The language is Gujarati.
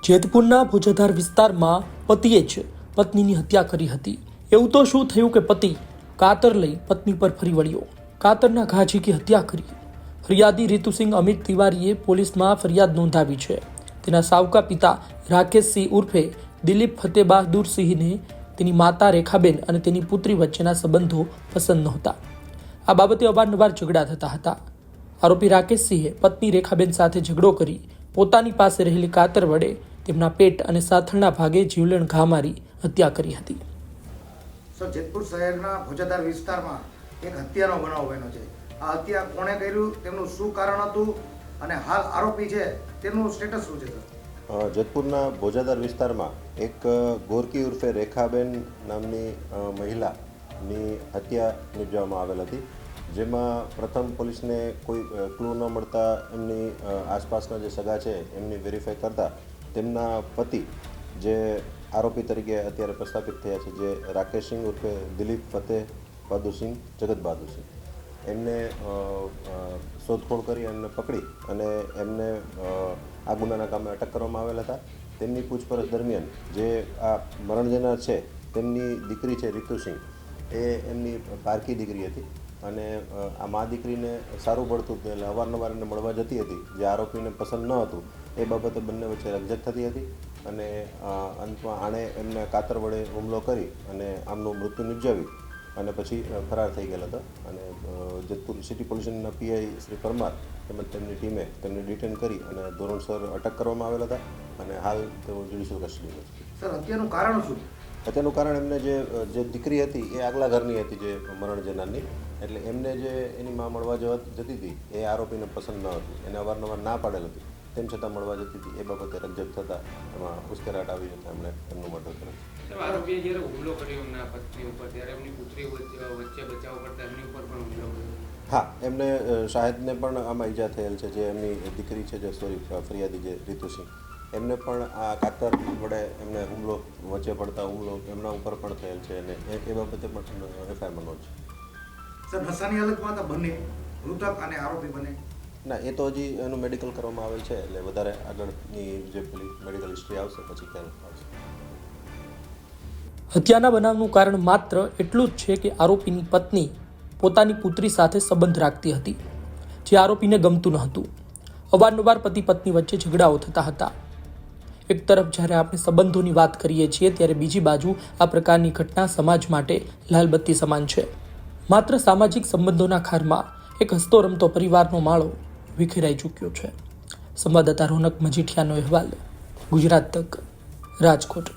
જેતપુરના ભોજાધાર વિસ્તારમાં પતિએ જ પત્નીની હત્યા કરી હતી। એવું તો શું થયું કે પતિ કાતર લઈ પત્ની પર ફરી વળ્યો, કાતરના ઘા ઝીકી હત્યા કરી। ફરિયાદી રીતુસિંહ અમિત તિવારીએ પોલીસમાં ફરિયાદ નોંધાવી છે। તેના સાવકા પિતા રાકેશસિંહ ઉર્ફે દિલીપ ફતેબહાદુરસિંહને તેની માતા રેખાબેન અને તેની પુત્રી વચ્ચેના સંબંધો પસંદ નહોતા। આ બાબતે અવારનવાર ઝઘડા થતા હતા। આરોપી રાકેશસિંહે પત્ની રેખાબેન સાથે ઝઘડો કરી પોતાની પાસે રહેલી કાતર વડે તેમના પેટ અને સાથળના ભાગે જીવલેણ ઘા મારી હત્યા કરી હતી। સર, જેતપુર શહેરના ભોજાધાર વિસ્તારમાં એક હત્યાનો બનાવ બન્યો છે। આ હત્યા કોણે કર્યું, તેમનું શું કારણ હતું અને હાલ આરોપી છે તેનું સ્ટેટસ શું છે સર? જેતપુરના ભોજાધાર વિસ્તારમાં એક ગોરકી ઉર્ફે રેખાબેન નામની મહિલાની હત્યા નિપજાવવામાં આવેલ હતી, જેમાં પ્રથમ પોલીસને કોઈ ક્લુ ન મળતા એમની આસપાસના જે સગા છે એમની વેરીફાઈ કરતા તેમના પતિ જે આરોપી તરીકે અત્યારે પ્રસ્થાપિત થયા છે, જે રાકેશસિંહ ઉર્ફે દિલીપ ફતેબહાદુરસિંહ જગતબહાદુરસિંહ, એમને શોધખોળ કરી એમને પકડી અને એમને આ ગુનાના કામે અટક કરવામાં આવેલ હતા। તેમની પૂછપરછ દરમિયાન જે આ મરણ જનાર છે તેમની દીકરી છે રીતુસિંહ, એ એમની પારકી દીકરી હતી અને આ મા દીકરીને સારું પડતું એટલે અવારનવાર એને મળવા જતી હતી, જે આરોપીને પસંદ ન હતું એ બાબતે બંને વચ્ચે રકઝક થતી હતી અને અંતમાં આણે એમને કાતર વડે હુમલો કરી અને આમનું મૃત્યુ નિપજાવી અને પછી ફરાર થઈ ગયેલા હતા। અને જેતપુર સિટી પોલીસના પીઆઈ શ્રી પરમાર તેમજ તેમની ટીમે તેમને ડિટેન કરી અને ધોરણસર અટક કરવામાં આવેલા હતા અને હાલ તેઓ જ્યુડિશિયલ કસ્ટડીમાં છે। સર, હત્યાનું કારણ શું? હત્યાનું કારણ એમને જે દીકરી હતી એ આગલા ઘરની હતી, જે મરણ જનારની, એટલે એમને જે એની માં મળવા જતી હતી એ આરોપીને પસંદ ન હતી, એને અવારનવાર ના પાડેલ હતી, તેમ છતાં મળવા જતી હતી એ બાબતે રકઝક થતાં એમાં ઉશ્કેરાટ આવી જતાં એમણે એમનું મર્ડર કર્યું। આરોપીએ જ્યારે હુમલો કર્યો એમના પત્ની ઉપર, ત્યારે એમની પુત્રી વચ્ચે બચાવ કરતા એમની ઉપર પણ હુમલો કર્યો? હા, એમને શાહિદને પણ આમાં ઈજા થયેલ છે, જે એમની દીકરી છે, જે ફરિયાદી જે રીતુસિંહ, એમને પણ આ કાતર વડે એમને હુમલો, વચ્ચે પડતા હુમલો એમના ઉપર પણ થયેલ છે અને એ બાબતે પણ એફઆઈઆરમાં નોંધ છે। સર, નશાની હાલતમાં હતા બંને મૃતક અને આરોપી બંને? ના, એ તો હજી એનું મેડિકલ કરવામાં આવેલ છે, એટલે વધારે આગળની જે પેલી મેડિકલ હિસ્ટ્રી આવશે પછી ખ્યાલ આવશે। હત્યાના બનાવનું કારણ માત્ર એટલું જ છે કે આરોપીની પત્ની પોતાની પુત્રી સાથે સંબંધ રાખતી હતી, જે આરોપીને ગમતું ન હતું। અવારનવાર પતિ પત્ની વચ્ચે ઝઘડાઓ થતા હતા। એક તરફ જ્યારે આપણે સંબંધોની વાત કરીએ છીએ, ત્યારે બીજી બાજુ આ પ્રકારની ઘટના સમાજ માટે લાલબત્તી સમાન છે। માત્ર સામાજિક સંબંધોના ખારમાં એક હસતો રમતો પરિવારનો માળો વિખેરાઈ ચૂક્યો છે। સંવાદદાતા રોનક મજીઠિયાનો અહેવાલ, ગુજરાત તક, રાજકોટ।